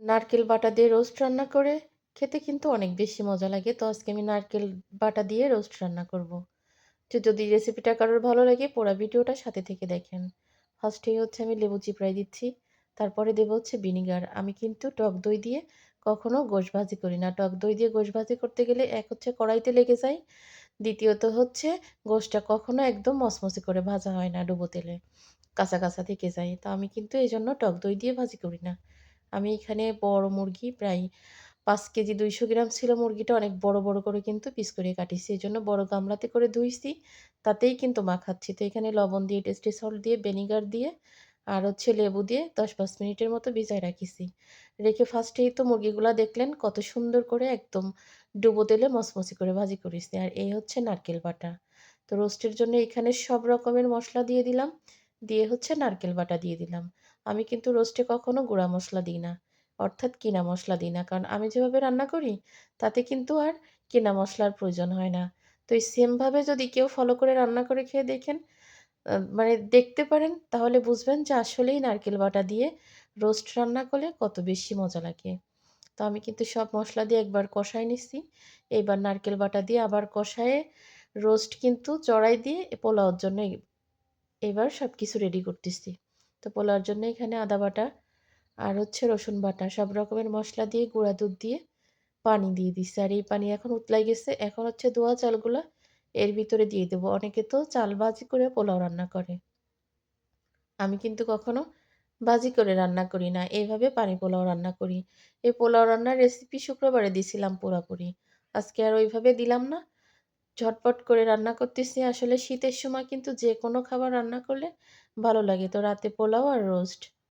নারকেল বাটা দিয়ে রোস্ট রান্না করে খেতে কিন্তু অনেক বেশি মজা লাগে। তো আজকে আমি নারকেল বাটা দিয়ে রোস্ট রান্না করব। তো যদি রেসিপিটা কারোর ভালো লাগে পুরা ভিডিওটা সাথে থেকে দেখেন। ফার্স্টেই হচ্ছে আমি লেবু চিপড়াই দিচ্ছি। তারপরে দেব হচ্ছে ভিনিগার। আমি কিন্তু টক দই দিয়ে কখনো গোশ ভাজি করি না। টক দই দিয়ে গোশ ভাজি করতে গেলে এক হচ্ছে কড়াইতে লেগে যায়। দ্বিতীয়ত হচ্ছে গোশটা কখনো একদম মচমচে করে ভাজা হয় না ডুবো তেলে। কাঁচা, কাঁচা থেকে যায়। তো আমি কিন্তু এজন্য টক দই দিয়ে ভাজি করি না। আমি এখানে বড় মুরগি প্রায় ৫ কেজি ২০০ গ্রাম ছিল মুরগিটা অনেক বড়, বড় করে কিন্তু পিস করে কাটিছি। এজন্য বড় গামলাতে করে ধুইছি। তাতেই কিন্তু মাখাচ্ছি। তো এখানে লবণ দিয়ে, টেস্টি সল্ট দিয়ে, ভিনেগার দিয়ে আর হচ্ছে লেবু দিয়ে ১০-৫ মিনিটের মতো ভিজায় রাখিছি। রেখে ফার্স্টেই তো মুরগিগুলা দেখলেন কত সুন্দর করে একদম ডুবো তেলে মচমচে করে ভাজি করেছি। আর এই হচ্ছে নারকেল বাটা। তো রোস্টের জন্য এখানে সব রকমের মসলা দিয়ে দিলাম। দিয়ে হচ্ছে নারকেল বাটা দিয়ে দিলাম। আমি কিন্তু রোস্টে কখনো গুঁড়া মসলা দিই না। অর্থাৎ কিনা মসলা দিই না। কারণ আমি যেভাবে রান্না করি তাতে কিন্তু আর কিনা মসলার প্রয়োজন হয় না। তো এই সেমভাবে যদি কেউ ফলো করে রান্না করে খেয়ে দেখেন মানে দেখতে পারেন তাহলে বুঝবেন যে আসলেই নারকেল বাটা দিয়ে রোস্ট রান্না করলে কত বেশি মজা লাগে। তো আমি কিন্তু সব মসলা দিয়ে একবার কষায় নিচ্ছি। এইবার নারকেল বাটা দিয়ে আবার কষায়ে রোস্ট কিন্তু চড়াই দিয়ে পোলাওর জন্য এবার সবকিছু রেডি করতেছি। তো পোলাওর জন্য এখানে আদা বাটা আর হচ্ছে রসুন বাটা সব রকমের মসলা দিয়ে গুঁড়া দুধ দিয়ে পানি দিয়ে দিছি। আর এই পানি এখন উতলাই গেছে। এখন হচ্ছে ধোয়া চালগুলা এর ভিতরে দিয়ে দেবো। অনেকে তো চাল ভাজি করে পোলাও রান্না করে। আমি কিন্তু কখনো ভাজি করে রান্না করি না। এভাবে পানি পোলাও রান্না করি। এই পোলাও রান্নার রেসিপি শুক্রবারে দিছিলাম পুরাপুরি। আজকে আর ওইভাবে দিলাম না। ঝটপট করে রান্না করতেছি। আসলে শীতের সময় কিন্তু যেকোনো খাবার রান্না করলে ভালো লাগে। তো রাতে পোলাও আর রোস্ট।